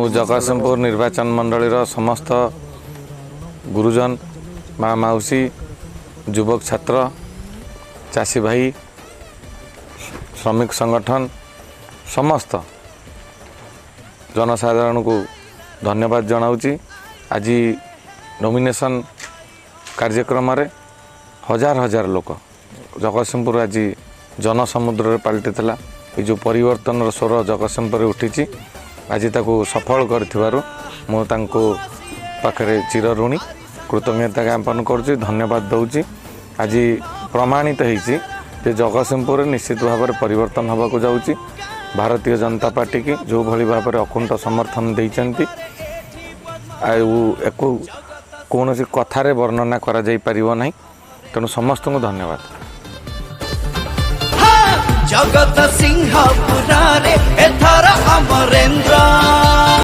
जगतसिंहपुर निर्वाचन मंडल समस्त गुरुजन माँ मौसी युवक छात्र चाषी भाई श्रमिक संगठन समस्त जनसाधारण को धन्यवाद जनाऊँगी। आज नॉमिनेशन कार्यक्रम रे हजार हजार लोक जगतसिंहपुर आज जनसमुद्र पलटि ये जो परिवर्तन स्वर जगतसिंहपुर उठी आज ताको सफल कर पाखरे चिर ऋणी कृतज्ञता ज्ञापन करुँच धन्यवाद दूची। आज प्रमाणित होती जगतसिंहपुर निश्चित भाव में परिवर्तन होगा जाऊँगी। भारतीय जनता पार्टी की जो भली भाव में अकुंठ समर्थन देती कौन कथार वर्णना करा जाई परिबो नहीं। तेणु समस्त को धन्यवाद। जगत सिंहपुर रे एथर अमरेंद्र।